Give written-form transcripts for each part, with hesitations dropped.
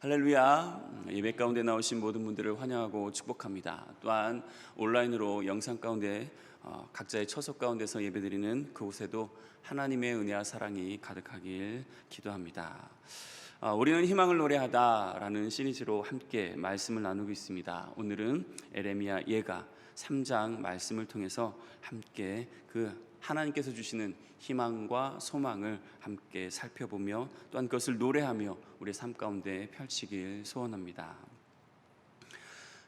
할렐루야. 예배 가운데 나오신 모든 분들을 환영하고 축복합니다. 또한 온라인으로 영상 가운데 각자의 처소 가운데서 예배드리는 그곳에도 하나님의 은혜와 사랑이 가득하길 기도합니다. 우리는 희망을 노래하다라는 시리즈로 함께 말씀을 나누고 있습니다. 오늘은 에레미야 예가 3장 말씀을 통해서 함께 그 하나님께서 주시는 희망과 소망을 함께 살펴보며 또한 그것을 노래하며 우리의 삶 가운데 펼치길 소원합니다.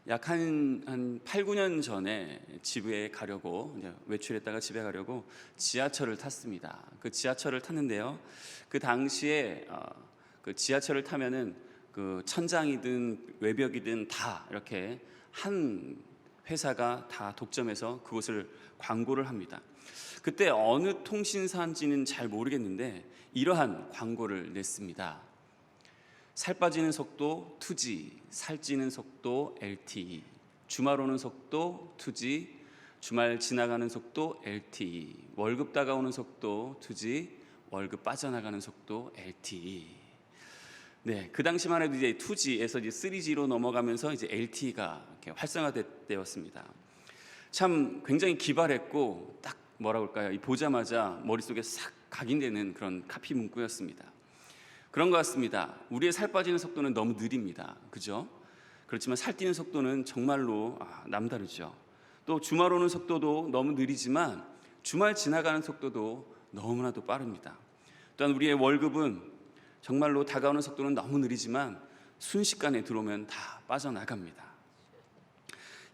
약 한 8, 9년 전에 집에 가려고 외출했다가 집에 가려고 지하철을 탔습니다. 그 지하철을 탔는데요, 그 당시에 그 지하철을 타면은 그 천장이든 외벽이든 다 이렇게 한 회사가 다 독점해서 그곳을 광고를 합니다. 그때 어느 통신사인지는 잘 모르겠는데 이러한 광고를 냈습니다. 살 빠지는 속도 2G, 살찌는 속도 LTE, 주말 오는 속도 2G, 주말 지나가는 속도 LTE, 월급 다가오는 속도 2G, 월급 빠져나가는 속도 LTE. 네, 그 당시만 해도 이제 2G에서 이제 3G로 넘어가면서 이제 LTE가 이렇게 활성화되었습니다. 참 굉장히 기발했고 딱 뭐라고 할까요? 보자마자 머릿속에 싹 각인되는 그런 카피 문구였습니다. 그런 것 같습니다. 우리의 살 빠지는 속도는 너무 느립니다. 그죠? 그렇지만 살뛰는 속도는 정말로 남다르죠. 또 주말 오는 속도도 너무 느리지만 주말 지나가는 속도도 너무나도 빠릅니다. 또한 우리의 월급은 정말로 다가오는 속도는 너무 느리지만 순식간에 들어오면 다 빠져나갑니다.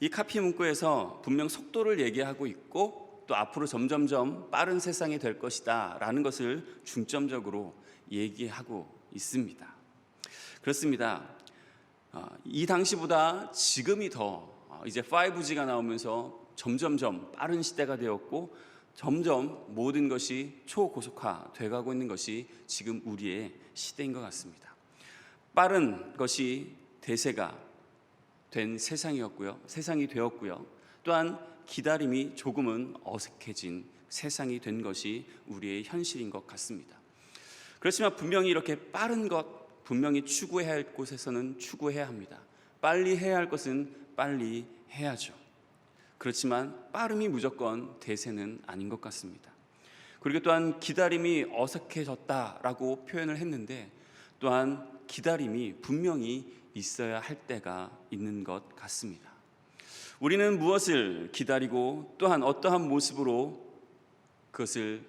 이 카피 문구에서 분명 속도를 얘기하고 있고 또 앞으로 점점점 빠른 세상이 될 것이다 라는 것을 중점적으로 얘기하고 있습니다. 그렇습니다. 이 당시보다 지금이 더 이제 5G가 나오면서 점점점 빠른 시대가 되었고 점점 모든 것이 초고속화 돼가고 있는 것이 지금 우리의 시대인 것 같습니다. 빠른 것이 대세가 된 세상이 되었고요. 또한 기다림이 조금은 어색해진 세상이 된 것이 우리의 현실인 것 같습니다. 그렇지만 분명히 이렇게 빠른 것, 분명히 추구해야 할 곳에서는 추구해야 합니다. 빨리 해야 할 것은 빨리 해야죠. 그렇지만 빠름이 무조건 대세는 아닌 것 같습니다. 그리고 또한 기다림이 어색해졌다라고 표현을 했는데 또한 기다림이 분명히 있어야 할 때가 있는 것 같습니다. 우리는 무엇을 기다리고 또한 어떠한 모습으로 그것을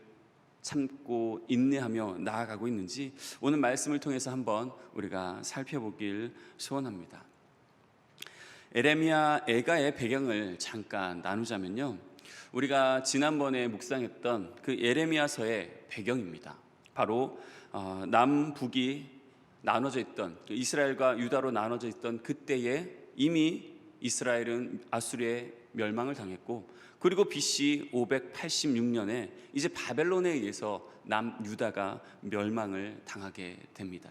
참고 인내하며 나아가고 있는지 오늘 말씀을 통해서 한번 우리가 살펴보길 소원합니다. 에레미야 예가의 배경을 잠깐 나누자면요, 우리가 지난번에 묵상했던 그 예레미야서의 배경입니다. 바로 남북이 나눠져 있던, 이스라엘과 유다로 나눠져 있던 그때에 이미 이스라엘은 아수르의 멸망을 당했고, 그리고 BC 586년에 이제 바벨론에 의해서 남유다가 멸망을 당하게 됩니다.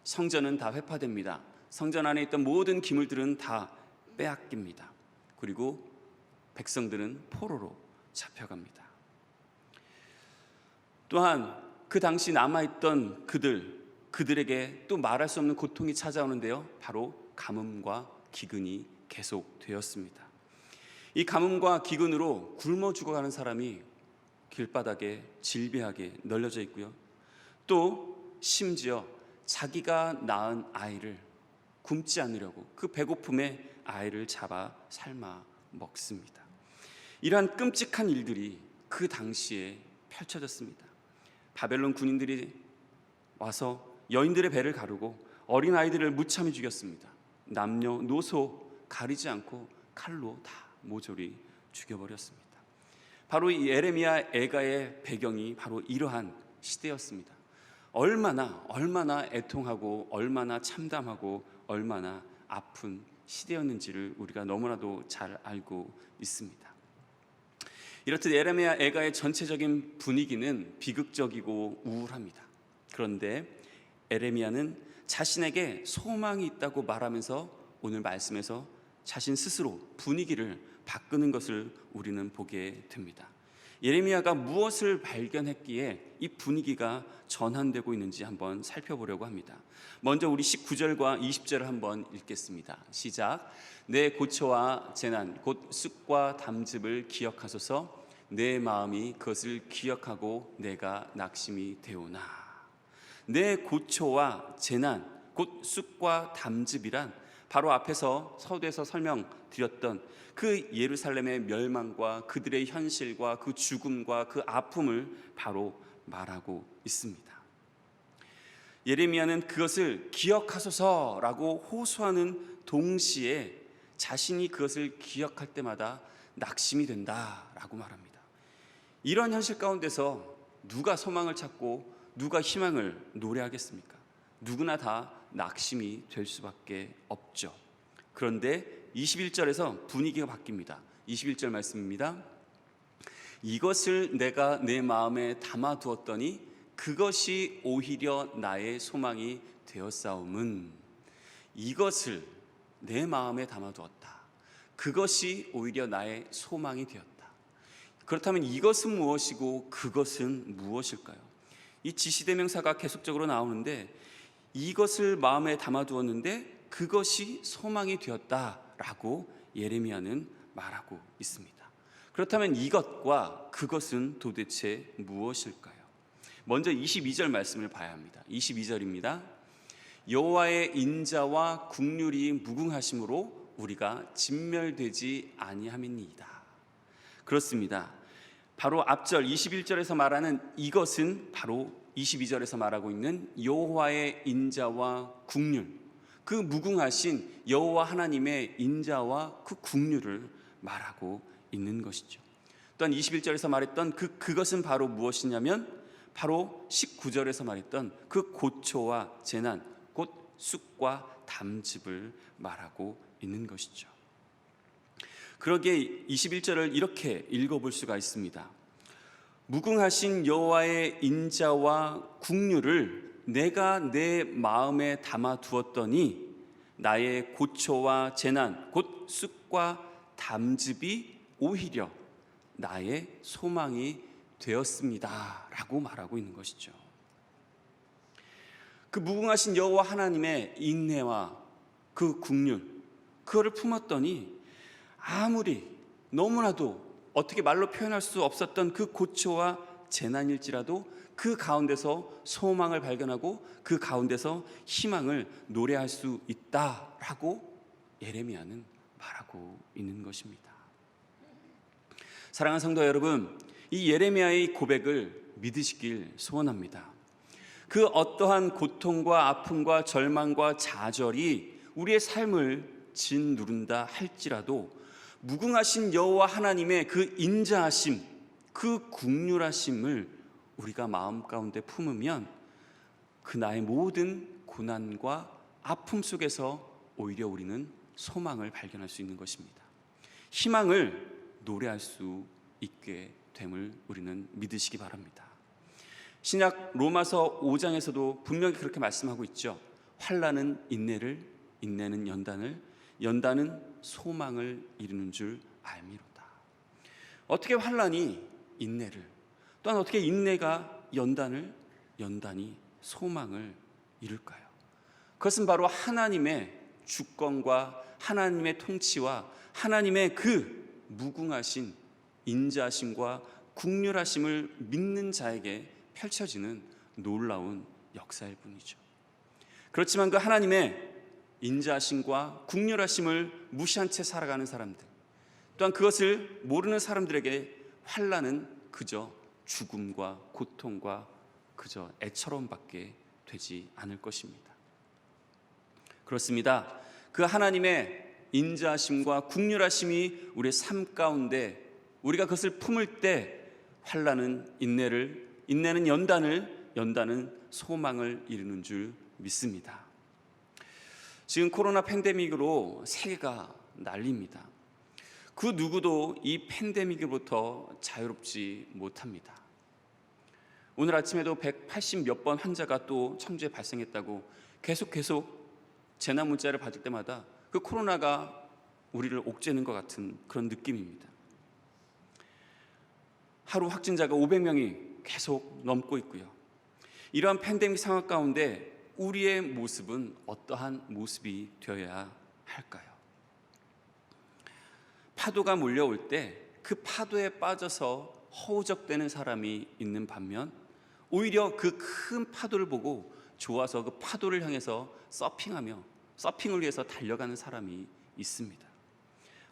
성전은 다 회파됩니다. 성전 안에 있던 모든 기물들은 다 빼앗깁니다. 그리고 백성들은 포로로 잡혀갑니다. 또한 그 당시 남아있던 그들에게 또 말할 수 없는 고통이 찾아오는데요, 바로 가뭄과 기근이 계속되었습니다. 이 가뭄과 기근으로 굶어 죽어가는 사람이 길바닥에 질비하게 널려져 있고요, 또 심지어 자기가 낳은 아이를 굶지 않으려고 그 배고픔에 아이를 잡아 삶아 먹습니다. 이러한 끔찍한 일들이 그 당시에 펼쳐졌습니다. 바벨론 군인들이 와서 여인들의 배를 가르고 어린 아이들을 무참히 죽였습니다. 남녀노소 가리지 않고 칼로 다 모조리 죽여버렸습니다. 바로 이 에레미야 예가의 배경이 바로 이러한 시대였습니다. 얼마나 애통하고 얼마나 참담하고 얼마나 아픈 시대였는지를 우리가 너무나도 잘 알고 있습니다. 이렇듯 에레미야 예가의 전체적인 분위기는 비극적이고 우울합니다. 그런데 에레미야는 자신에게 소망이 있다고 말하면서 오늘 말씀에서 자신 스스로 분위기를 바꾸는 것을 우리는 보게 됩니다. 예레미야가 무엇을 발견했기에 이 분위기가 전환되고 있는지 한번 살펴보려고 합니다. 먼저 우리 19절과 20절을 한번 읽겠습니다. 시작. 내 고초와 재난 곧 쑥과 담즙을 기억하소서. 내 마음이 그것을 기억하고 내가 낙심이 되오나. 내 고초와 재난 곧 쑥과 담즙이란 바로 앞에서 서두에서 설명드렸던 그 예루살렘의 멸망과 그들의 현실과 그 죽음과 그 아픔을 바로 말하고 있습니다. 예레미야는 그것을 기억하소서라고 호소하는 동시에 자신이 그것을 기억할 때마다 낙심이 된다라고 말합니다. 이런 현실 가운데서 누가 소망을 찾고 누가 희망을 노래하겠습니까? 누구나 다 낙심이 될 수밖에 없죠. 그런데 21절에서 분위기가 바뀝니다. 21절 말씀입니다. 이것을 내가 내 마음에 담아두었더니 그것이 오히려 나의 소망이 되었사옴은. 이것을 내 마음에 담아두었다. 그것이 오히려 나의 소망이 되었다. 그렇다면 이것은 무엇이고 그것은 무엇일까요? 이 지시대명사가 계속적으로 나오는데 이것을 마음에 담아두었는데 그것이 소망이 되었다라고 예레미야는 말하고 있습니다. 그렇다면 이것과 그것은 도대체 무엇일까요? 먼저 22절 말씀을 봐야 합니다. 22절입니다. 여호와의 인자와 국률이 무궁하심으로 우리가 진멸되지 아니함이니이다. 그렇습니다. 바로 앞절 21절에서 말하는 이것은 바로 22절에서 말하고 있는 여호와의 인자와 국률, 그 무궁하신 여호와 하나님의 인자와 그 국률을 말하고 있는 것이죠. 또한 21절에서 말했던 그것은 바로 무엇이냐면 바로 19절에서 말했던 그 고초와 재난, 곧 쑥과 담즙을 말하고 있는 것이죠. 그러기에 21절을 이렇게 읽어볼 수가 있습니다. 무궁하신 여호와의 인자와 국률을 내가 내 마음에 담아두었더니 나의 고초와 재난 곧 쑥과 담즙이 오히려 나의 소망이 되었습니다 라고 말하고 있는 것이죠. 그 무궁하신 여호와 하나님의 인내와 그 국률, 그거를 품었더니 아무리 너무나도 어떻게 말로 표현할 수 없었던 그 고초와 재난일지라도 그 가운데서 소망을 발견하고 그 가운데서 희망을 노래할 수 있다라고 예레미야는 말하고 있는 것입니다. 사랑하는 성도 여러분, 이 예레미야의 고백을 믿으시길 소원합니다. 그 어떠한 고통과 아픔과 절망과 좌절이 우리의 삶을 짓누른다 할지라도 무궁하신 여호와 하나님의 그 인자하심, 그 국률하심을 우리가 마음 가운데 품으면 그 나의 모든 고난과 아픔 속에서 오히려 우리는 소망을 발견할 수 있는 것입니다. 희망을 노래할 수 있게 됨을 우리는 믿으시기 바랍니다. 신약 로마서 5장에서도 분명히 그렇게 말씀하고 있죠. 환난은 인내를, 인내는 연단을, 연단은 소망을 이루는 줄 알미로다. 어떻게 환난이 인내를, 또한 어떻게 인내가 연단을, 연단이 소망을 이룰까요? 그것은 바로 하나님의 주권과 하나님의 통치와 하나님의 그 무궁하신 인자하심과 국률하심을 믿는 자에게 펼쳐지는 놀라운 역사일 뿐이죠. 그렇지만 그 하나님의 인자하심과 국률하심을 무시한 채 살아가는 사람들, 또한 그것을 모르는 사람들에게 환난은 그저 죽음과 고통과 그저 애처로움밖에 되지 않을 것입니다. 그렇습니다. 그 하나님의 인자하심과 국률하심이 우리의 삶 가운데 우리가 그것을 품을 때 환난은 인내를, 인내는 연단을, 연단은 소망을 이루는 줄 믿습니다. 지금 코로나 팬데믹으로 세계가 난립니다. 그 누구도 이 팬데믹으로부터 자유롭지 못합니다. 오늘 아침에도 180 몇 번 환자가 또 청주에 발생했다고 계속 재난 문자를 받을 때마다 그 코로나가 우리를 옥죄는 것 같은 그런 느낌입니다. 하루 확진자가 500명이 계속 넘고 있고요. 이러한 팬데믹 상황 가운데 우리의 모습은 어떠한 모습이 되어야 할까요? 파도가 몰려올 때 그 파도에 빠져서 허우적대는 사람이 있는 반면, 오히려 그 큰 파도를 보고 좋아서 그 파도를 향해서 서핑을 위해서 달려가는 사람이 있습니다.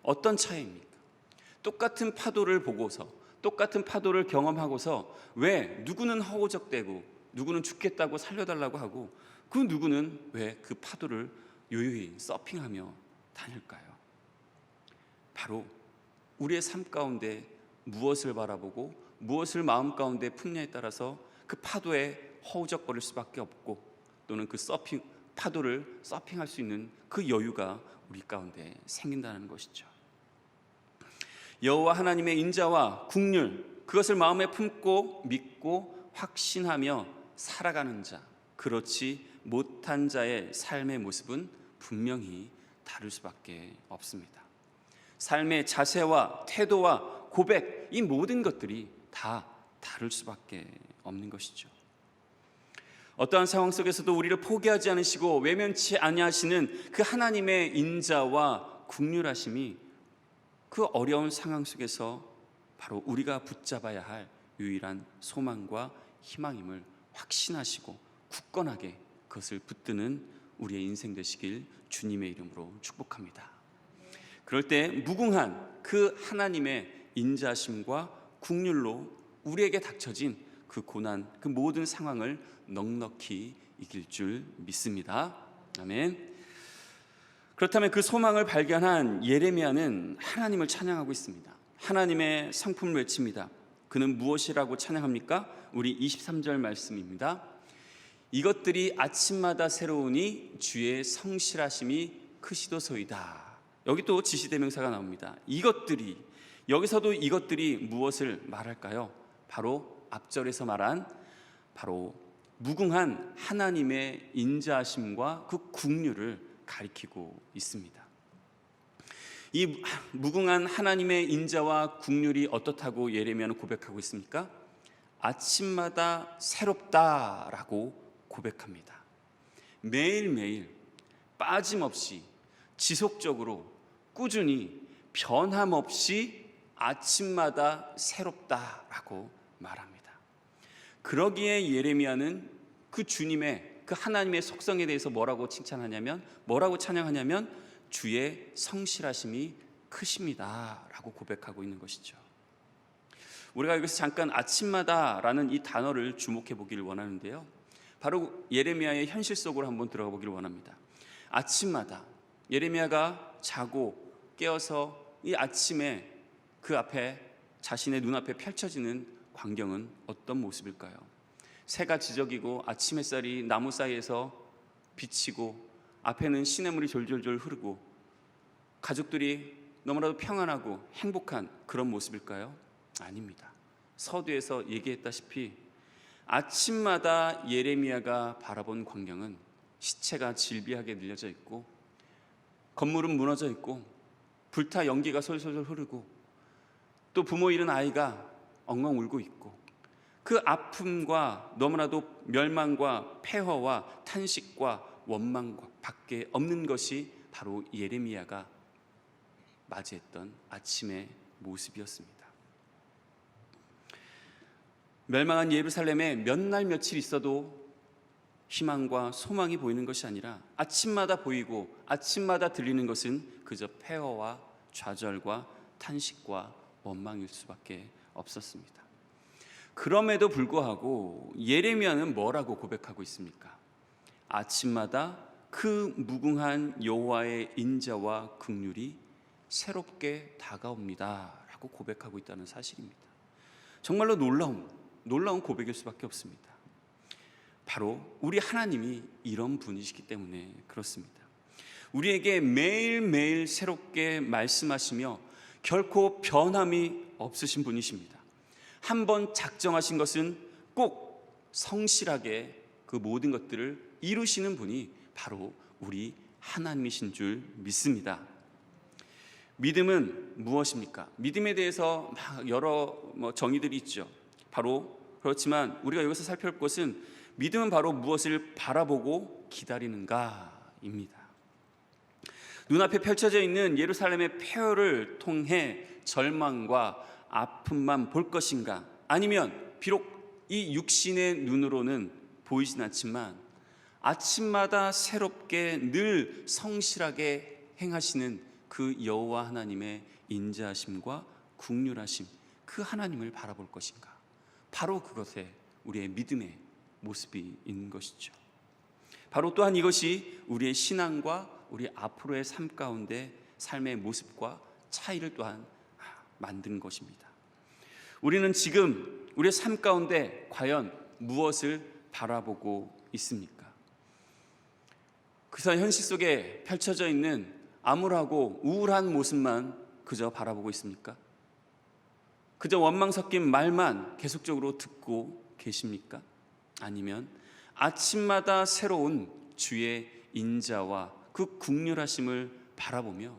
어떤 차이입니까? 똑같은 파도를 보고서, 똑같은 파도를 경험하고서 왜 누구는 허우적대고 누구는 죽겠다고 살려달라고 하고 그 누구는 왜 그 파도를 요요히 서핑하며 다닐까요? 바로 우리의 삶 가운데 무엇을 바라보고 무엇을 마음 가운데 품냐에 따라서 그 파도에 허우적거릴 수밖에 없고, 또는 그 파도를 서핑할 수 있는 그 여유가 우리 가운데 생긴다는 것이죠. 여호와 하나님의 인자와 긍휼, 그것을 마음에 품고 믿고 확신하며 살아가는 자, 그렇지 못한 자의 삶의 모습은 분명히 다를 수밖에 없습니다. 삶의 자세와 태도와 고백, 이 모든 것들이 다 다를 수밖에 없는 것이죠. 어떠한 상황 속에서도 우리를 포기하지 않으시고 외면치 아니하시는 그 하나님의 인자와 긍휼하심이 그 어려운 상황 속에서 바로 우리가 붙잡아야 할 유일한 소망과 희망임을 확신하시고 굳건하게 그것을 붙드는 우리의 인생 되시길 주님의 이름으로 축복합니다. 그럴 때 무궁한 그 하나님의 인자심과 긍휼로 우리에게 닥쳐진 그 고난, 그 모든 상황을 넉넉히 이길 줄 믿습니다. 아멘. 그렇다면 그 소망을 발견한 예레미야는 하나님을 찬양하고 있습니다. 하나님의 성품을 외칩니다. 그는 무엇이라고 찬양합니까? 우리 23절 말씀입니다. 이것들이 아침마다 새로우니 주의 성실하심이 크시도소이다. 여기 또 지시대명사가 나옵니다. 이것들이, 여기서도 이것들이 무엇을 말할까요? 바로 앞절에서 말한 바로 무궁한 하나님의 인자하심과 그 긍휼을 가리키고 있습니다. 이 무궁한 하나님의 인자와 긍휼이 어떻다고 예레미야는 고백하고 있습니까? 아침마다 새롭다라고 고백합니다. 매일매일 빠짐없이 지속적으로 꾸준히 변함없이 아침마다 새롭다라고 말합니다. 그러기에 예레미야는 그 주님의, 그 하나님의 속성에 대해서 뭐라고 찬양하냐면 주의 성실하심이 크십니다 라고 고백하고 있는 것이죠. 우리가 여기서 잠깐 아침마다라는 이 단어를 주목해 보기를 원하는데요, 바로 예레미야의 현실 속으로 한번 들어가 보기를 원합니다. 아침마다 예레미야가 자고 깨어서 이 아침에 그 앞에 자신의 눈앞에 펼쳐지는 광경은 어떤 모습일까요? 새가 지저귀고 아침 햇살이 나무 사이에서 비치고 앞에는 시냇물이 졸졸졸 흐르고 가족들이 너무나도 평안하고 행복한 그런 모습일까요? 아닙니다. 서두에서 얘기했다시피 아침마다 예레미야가 바라본 광경은 시체가 질비하게 늘려져 있고 건물은 무너져 있고 불타 연기가 솔솔 흐르고 또 부모 잃은 아이가 엉엉 울고 있고 그 아픔과 너무나도 멸망과 폐허와 탄식과 원망과 밖에 없는 것이 바로 예레미야가 맞이했던 아침의 모습이었습니다. 멸망한 예루살렘에 몇 날 며칠 있어도 희망과 소망이 보이는 것이 아니라 아침마다 보이고 아침마다 들리는 것은 그저 폐허와 좌절과 탄식과 원망일 수밖에 없었습니다. 그럼에도 불구하고 예레미야는 뭐라고 고백하고 있습니까? 아침마다 그 무궁한 여호와의 인자와 긍휼이 새롭게 다가옵니다 라고 고백하고 있다는 사실입니다. 정말로 놀라운 고백일 수밖에 없습니다. 바로 우리 하나님이 이런 분이시기 때문에 그렇습니다. 우리에게 매일매일 새롭게 말씀하시며 결코 변함이 없으신 분이십니다. 한번 작정하신 것은 꼭 성실하게 그 모든 것들을 이루시는 분이 바로 우리 하나님이신 줄 믿습니다. 믿음은 무엇입니까? 믿음에 대해서 여러 정의들이 있죠. 바로 그렇지만 우리가 여기서 살펴볼 것은 믿음은 바로 무엇을 바라보고 기다리는가입니다. 눈앞에 펼쳐져 있는 예루살렘의 폐허를 통해 절망과 아픔만 볼 것인가? 아니면 비록 이 육신의 눈으로는 보이진 않지만 아침마다 새롭게 늘 성실하게 행하시는 그 여호와 하나님의 인자하심과 긍휼하심, 그 하나님을 바라볼 것인가? 바로 그것에 우리의 믿음의 모습이 있는 것이죠. 바로 또한 이것이 우리의 신앙과 우리 앞으로의 삶 가운데 삶의 모습과 차이를 또한 만든 것입니다. 우리는 지금 우리의 삶 가운데 과연 무엇을 바라보고 있습니까? 그래서 현실 속에 펼쳐져 있는 암울하고 우울한 모습만 그저 바라보고 있습니까? 그저 원망 섞인 말만 계속적으로 듣고 계십니까? 아니면 아침마다 새로운 주의 인자와 그 긍휼하심을 바라보며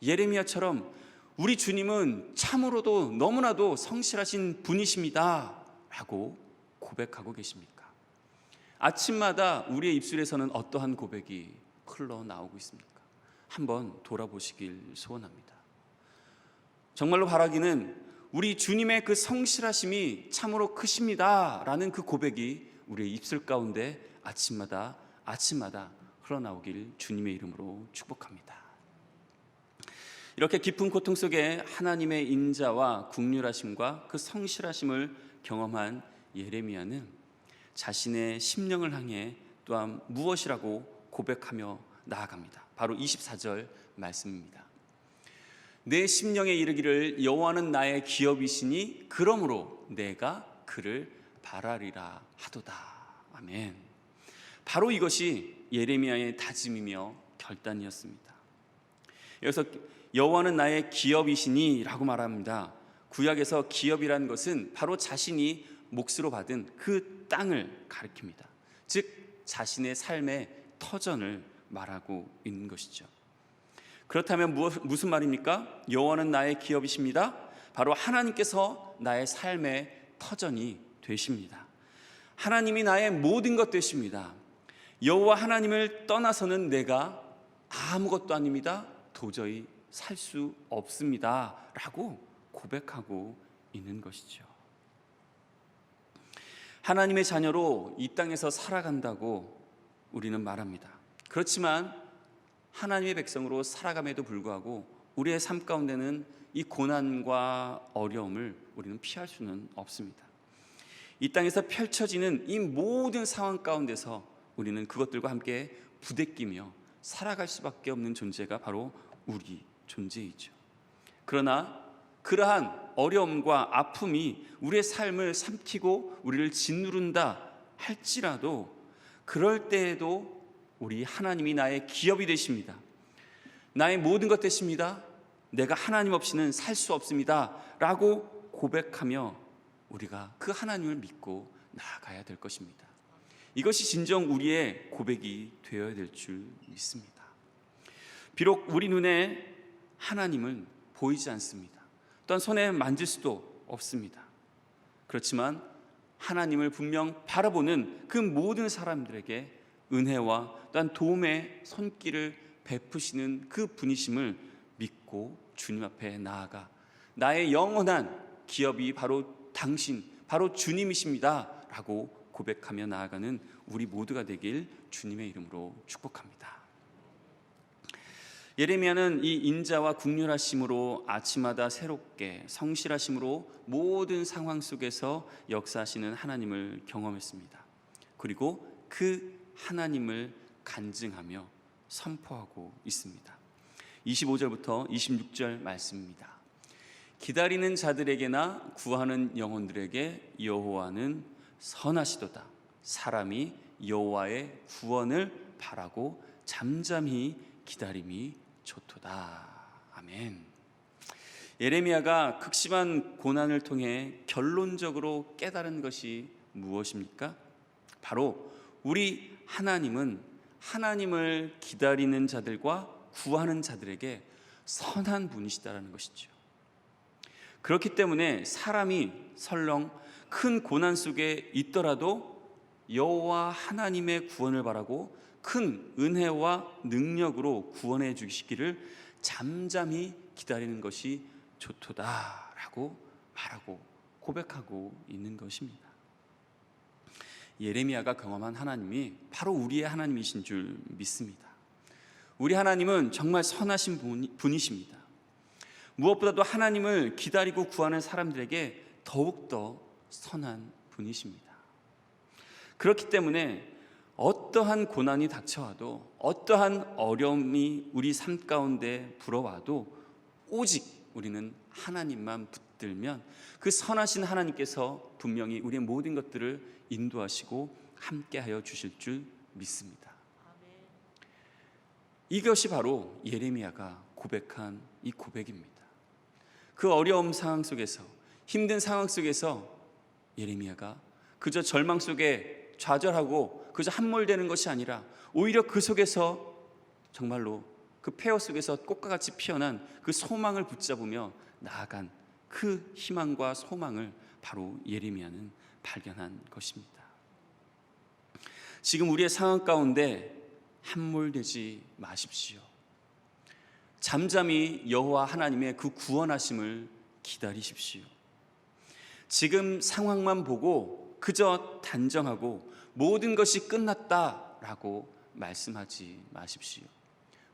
예레미야처럼 우리 주님은 참으로도 너무나도 성실하신 분이십니다 라고 고백하고 계십니까? 아침마다 우리의 입술에서는 어떠한 고백이 흘러나오고 있습니까? 한번 돌아보시길 소원합니다. 정말로 바라기는 우리 주님의 그 성실하심이 참으로 크십니다 라는 그 고백이 우리의 입술 가운데 아침마다 흘러나오길 주님의 이름으로 축복합니다. 이렇게 깊은 고통 속에 하나님의 인자와 긍휼하심과 그 성실하심을 경험한 예레미야는 자신의 심령을 향해 또한 무엇이라고 고백하며 나아갑니다. 바로 24절 말씀입니다. 내 심령에 이르기를 여호와는 나의 기업이시니 그러므로 내가 그를 바라리라 하도다. 아멘. 바로 이것이 예레미야의 다짐이며 결단이었습니다. 여기서 여호와는 나의 기업이시니 라고 말합니다. 구약에서 기업이라는 것은 바로 자신이 몫으로 받은 그 땅을 가리킵니다. 즉 자신의 삶의 터전을 말하고 있는 것이죠. 그렇다면 무슨 말입니까? 여호와는 나의 기업이십니다. 바로 하나님께서 나의 삶의 터전이 되십니다. 하나님이 나의 모든 것 되십니다. 여호와 하나님을 떠나서는 내가 아무것도 아닙니다. 도저히 살 수 없습니다 라고 고백하고 있는 것이죠. 하나님의 자녀로 이 땅에서 살아간다고 우리는 말합니다. 그렇지만 하나님의 백성으로 살아감에도 불구하고 우리의 삶 가운데는 이 고난과 어려움을 우리는 피할 수는 없습니다. 이 땅에서 펼쳐지는 이 모든 상황 가운데서 우리는 그것들과 함께 부대끼며 살아갈 수밖에 없는 존재가 바로 우리 존재이죠. 그러나 그러한 어려움과 아픔이 우리의 삶을 삼키고 우리를 짓누른다 할지라도 그럴 때에도 우리 하나님이 나의 기업이 되십니다. 나의 모든 것 되십니다. 내가 하나님 없이는 살 수 없습니다 라고 고백하며 우리가 그 하나님을 믿고 나아가야 될 것입니다. 이것이 진정 우리의 고백이 되어야 될 줄 믿습니다. 비록 우리 눈에 하나님은 보이지 않습니다. 또한 손에 만질 수도 없습니다. 그렇지만 하나님을 분명 바라보는 그 모든 사람들에게 은혜와 또한 도움의 손길을 베푸시는 그 분이심을 믿고 주님 앞에 나아가 나의 영원한 기업이 바로 당신, 바로 주님이십니다 라고 고백하며 나아가는 우리 모두가 되길 주님의 이름으로 축복합니다. 예레미야는 이 인자와 긍휼하심으로 아침마다 새롭게 성실하심으로 모든 상황 속에서 역사하시는 하나님을 경험했습니다. 그리고 그 하나님을 간증하며 선포하고 있습니다. 25절부터 26절 말씀입니다. 기다리는 자들에게나 구하는 영혼들에게 여호와는 선하시도다. 사람이 여호와의 구원을 바라고 잠잠히 기다림이 좋도다. 아멘. 예레미야가 극심한 고난을 통해 결론적으로 깨달은 것이 무엇입니까? 바로 우리 하나님은 하나님을 기다리는 자들과 구하는 자들에게 선한 분이시다라는 것이죠. 그렇기 때문에 사람이 설령 큰 고난 속에 있더라도 여호와 하나님의 구원을 바라고 큰 은혜와 능력으로 구원해 주시기를 잠잠히 기다리는 것이 좋도다라고 말하고 고백하고 있는 것입니다. 예레미야가 경험한 하나님이 바로 우리의 하나님이신 줄 믿습니다. 우리 하나님은 정말 선하신 분이십니다. 무엇보다도 하나님을 기다리고 구하는 사람들에게 더욱더 선한 분이십니다. 그렇기 때문에 어떠한 고난이 닥쳐와도, 어떠한 어려움이 우리 삶 가운데 불어와도 오직 우리는 하나님만 붙들면 그 선하신 하나님께서 분명히 우리의 모든 것들을 인도하시고 함께하여 주실 줄 믿습니다. 이것이 바로 예레미야가 고백한 이 고백입니다. 그 어려움 상황 속에서, 힘든 상황 속에서 예레미야가 그저 절망 속에 좌절하고 그저 함몰되는 것이 아니라 오히려 그 속에서 정말로 그 폐허 속에서 꽃과 같이 피어난 그 소망을 붙잡으며 나아간 그 희망과 소망을 바로 예레미야는 발견한 것입니다. 지금 우리의 상황 가운데 함몰되지 마십시오. 잠잠히 여호와 하나님의 그 구원하심을 기다리십시오. 지금 상황만 보고 그저 단정하고 모든 것이 끝났다라고 말씀하지 마십시오.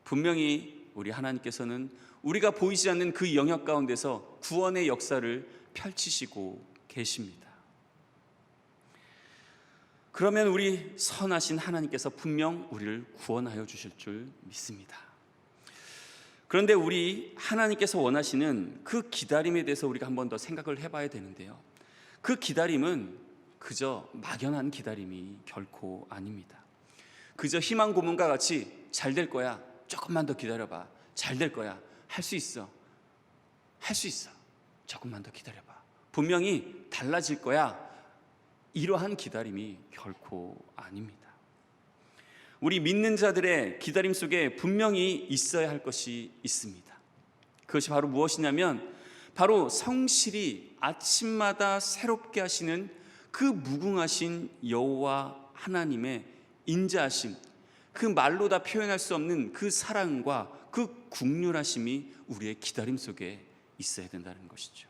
분명히 우리 하나님께서는 우리가 보이지 않는 그 영역 가운데서 구원의 역사를 펼치시고 계십니다. 그러면 우리 선하신 하나님께서 분명 우리를 구원하여 주실 줄 믿습니다. 그런데 우리 하나님께서 원하시는 그 기다림에 대해서 우리가 한 번 더 생각을 해봐야 되는데요, 그 기다림은 그저 막연한 기다림이 결코 아닙니다. 그저 희망 고문과 같이 잘 될 거야, 조금만 더 기다려봐, 잘 될 거야, 할 수 있어, 조금만 더 기다려봐, 분명히 달라질 거야, 이러한 기다림이 결코 아닙니다. 우리 믿는 자들의 기다림 속에 분명히 있어야 할 것이 있습니다. 그것이 바로 무엇이냐면 바로 성실히 아침마다 새롭게 하시는 그 무궁하신 여호와 하나님의 인자하심, 그 말로 다 표현할 수 없는 그 사랑과 그 긍휼하심이 우리의 기다림 속에 있어야 된다는 것이죠.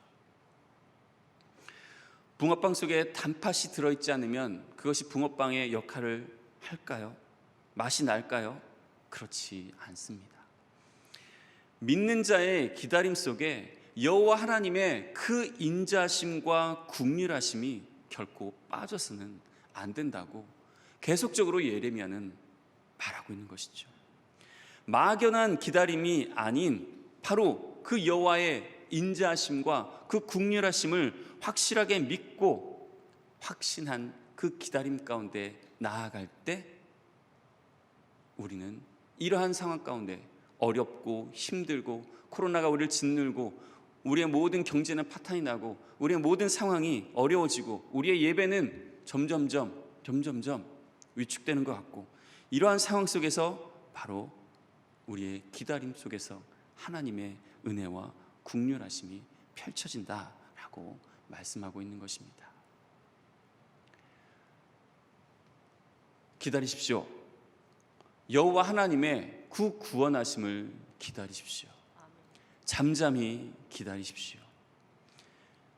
붕어빵 속에 단팥이 들어있지 않으면 그것이 붕어빵의 역할을 할까요? 맛이 날까요? 그렇지 않습니다. 믿는 자의 기다림 속에 여호와 하나님의 그 인자심과 긍휼하심이 결코 빠져서는 안 된다고 계속적으로 예레미야는 말하고 있는 것이죠. 막연한 기다림이 아닌 바로 그 여호와의 인자하심과 그 긍휼하심을 확실하게 믿고 확신한 그 기다림 가운데 나아갈 때 우리는 이러한 상황 가운데 어렵고 힘들고 코로나가 우리를 짓누르고 우리의 모든 경제는 파탄이 나고 우리의 모든 상황이 어려워지고 우리의 예배는 점점점 위축되는 것 같고, 이러한 상황 속에서 바로 우리의 기다림 속에서 하나님의 은혜와 긍휼하심이 펼쳐진다라고 말씀하고 있는 것입니다. 기다리십시오. 여호와 하나님의 그 구원하심을 기다리십시오. 잠잠히 기다리십시오.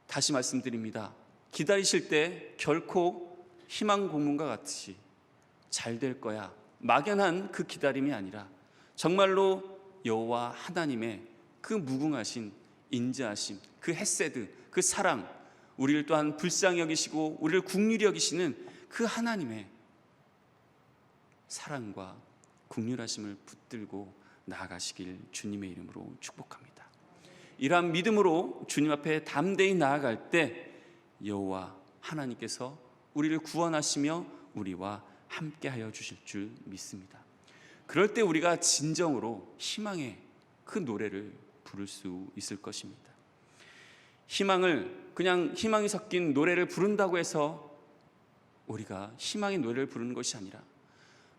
다시 말씀드립니다. 기다리실 때 결코 희망 고문과 같이 잘 될 거야, 막연한 그 기다림이 아니라 정말로 여호와 하나님의 그 무궁하신 인자하심, 그 헤세드, 그 사랑, 우리를 또한 불쌍히 여기시고 우리를 긍휼히 여기시는 그 하나님의 사랑과 긍휼하심을 붙들고 나아가시길 주님의 이름으로 축복합니다. 이러한 믿음으로 주님 앞에 담대히 나아갈 때 여호와 하나님께서 우리를 구원하시며 우리와 함께하여 주실 줄 믿습니다. 그럴 때 우리가 진정으로 희망의 그 노래를 부를 수 있을 것입니다. 희망을 그냥 희망이 섞인 노래를 부른다고 해서 우리가 희망의 노래를 부르는 것이 아니라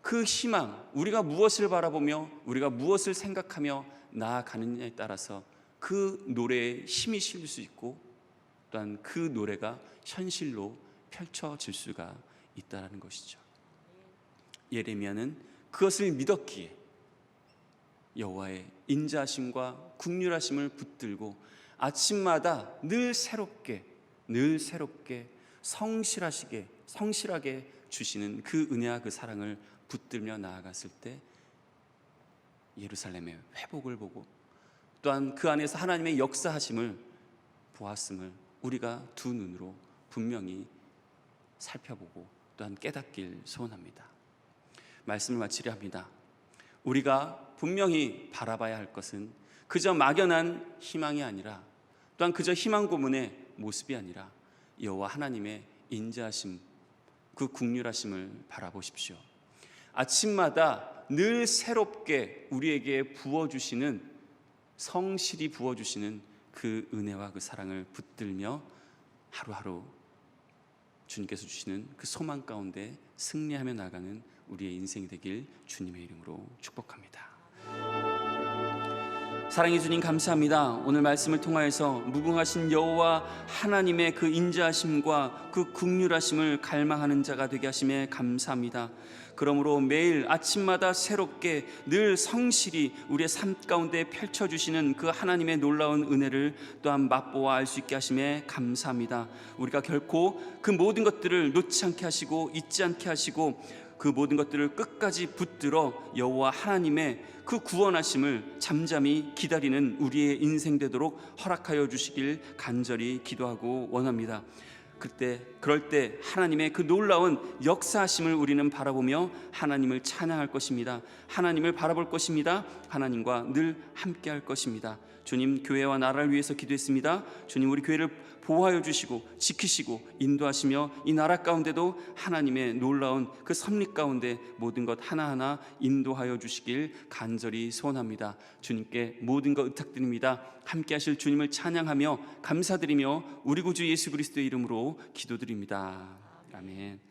그 희망, 우리가 무엇을 바라보며 우리가 무엇을 생각하며 나아가느냐에 따라서 그 노래에 힘이 실릴 수 있고 또한 그 노래가 현실로 펼쳐질 수가 있다는 것이죠. 예레미야는 그것을 믿었기에 여호와의 인자하심과 국률하심을 붙들고 아침마다 늘 새롭게 성실하게 주시는 그 은혜와 그 사랑을 붙들며 나아갔을 때 예루살렘의 회복을 보고 또한 그 안에서 하나님의 역사하심을 보았음을 우리가 두 눈으로 분명히 살펴보고 또한 깨닫길 소원합니다. 말씀을 마치려 합니다. 우리가 분명히 바라봐야 할 것은 그저 막연한 희망이 아니라 또한 그저 희망 고문의 모습이 아니라 여호와 하나님의 인자하심, 그 국률하심을 바라보십시오. 아침마다 늘 새롭게 우리에게 부어주시는, 성실히 부어주시는 그 은혜와 그 사랑을 붙들며 하루하루 주님께서 주시는 그 소망 가운데 승리하며 나가는 우리의 인생이 되길 주님의 이름으로 축복합니다. 사랑의 주님, 감사합니다. 오늘 말씀을 통하여서 무궁하신 여호와 하나님의 그 인자하심과 그 국률하심을 갈망하는 자가 되게 하심에 감사합니다. 그러므로 매일 아침마다 새롭게 늘 성실히 우리의 삶 가운데 펼쳐주시는 그 하나님의 놀라운 은혜를 또한 맛보아 알 수 있게 하심에 감사합니다. 우리가 결코 그 모든 것들을 놓지 않게 하시고 잊지 않게 하시고 그 모든 것들을 끝까지 붙들어 여호와 하나님의 그 구원하심을 잠잠히 기다리는 우리의 인생 되도록 허락하여 주시길 간절히 기도하고 원합니다. 그럴 때 하나님의 그 놀라운 역사하심을 우리는 바라보며 하나님을 찬양할 것입니다. 하나님을 바라볼 것입니다. 하나님과 늘 함께할 것입니다. 주님, 교회와 나라를 위해서 기도했습니다. 주님, 우리 교회를 보호하여 주시고 지키시고 인도하시며 이 나라 가운데도 하나님의 놀라운 그 섭리 가운데 모든 것 하나하나 인도하여 주시길 간절히 소원합니다. 주님께 모든 것 의탁드립니다. 함께 하실 주님을 찬양하며 감사드리며 우리 구주 예수 그리스도의 이름으로 기도드립니다. 아멘.